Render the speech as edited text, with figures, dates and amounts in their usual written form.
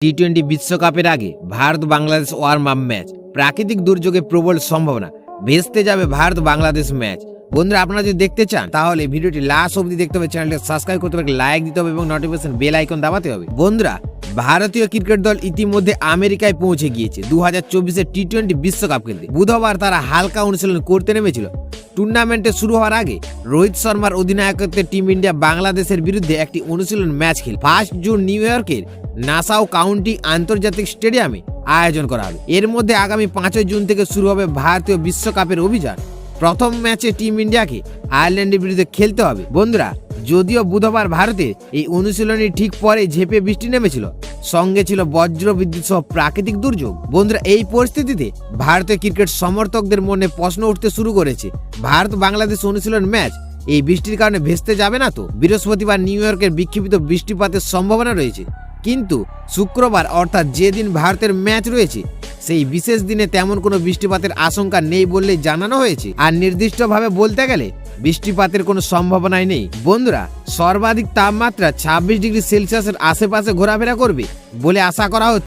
টি-20 বিশ্বকাপের আগে Bharat Bangladesh warm up match. প্রাকৃতিক দুর্যোগে প্রবল সম্ভাবনা, ভেস্তে যাবে ভারত বাংলাদেশ ম্যাচ। বন্ধুরা, আপনারা যদি দেখতে চান তাহলে ভিডিওটি লাস্ট অবধি দেখতে হবে, চ্যানেলটি সাবস্ক্রাইব করতে হবে, লাইক দিতে হবে এবং নোটিফিকেশন বেল আইকন দাবাতে হবে। বন্ধুরা, ভারতীয় ক্রিকেট দল ইতিমধ্যে আমেরিকায় পৌঁছে গিয়েছে 2024-এর টি-20 বিশ্বকাপ খেলতে। বুধবার তারা হালকা অনুশীলন করতে নেমেছিল। টুর্নামেন্টে শুরু হওয়ার আগে রোহিত শর্মার অধিনায়কত্বে টিম ইন্ডিয়া বাংলাদেশের বিরুদ্ধে একটি অনুশীলন ম্যাচ খেল 1 জুন নিউ ইয়র্কের নাসাউ কাউন্টি আন্তর্জাতিক স্টেডিয়ামে আয়োজন করা হবে। এর মধ্যে আগামী 5 জুন থেকে শুরু হবে ভারতীয় বিশ্বকাপের অভিযান। প্রথম ম্যাচে টিম ইন্ডিয়াকে আয়ারল্যান্ডের বিরুদ্ধে খেলতে হবে। বন্ধুরা, যদিও বুধবার ভারতে এই অনুশীলনের ঠিক পরে ঝেঁপে বৃষ্টি নেমেছিল, সঙ্গে ছিল বজ্র বিদ্যুৎ সহ প্রাকৃতিক দুর্যোগ। বন্ধুরা, এই পরিস্থিতিতে ভারতীয় ক্রিকেট সমর্থকদের মনে প্রশ্ন উঠতে শুরু করেছে, ভারত বাংলাদেশ অনুশীলন ম্যাচ এই বৃষ্টির কারণে ভেস্তে যাবে না তো? বৃহস্পতিবার নিউ ইয়র্কের বিক্ষিপ্ত বৃষ্টিপাতের সম্ভাবনা রয়েছে, কিন্তু শুক্রবার অর্থাৎ যেদিন ভারতের ম্যাচ রয়েছে সেই বিশেষ দিনে তেমন কোনো বৃষ্টিপাতের আশঙ্কা নেই বললেই জানানো হয়েছে। আর নির্দিষ্টভাবে বলতে গেলে বৃষ্টিপাতের কোনো সম্ভাবনাই নেই। বন্ধুরা, সর্বাধিক তাপমাত্রা 26 ডিগ্রি সেলসিয়াসের আশেপাশে ঘোরাফেরা করবে বলে আশা করা হচ্ছে।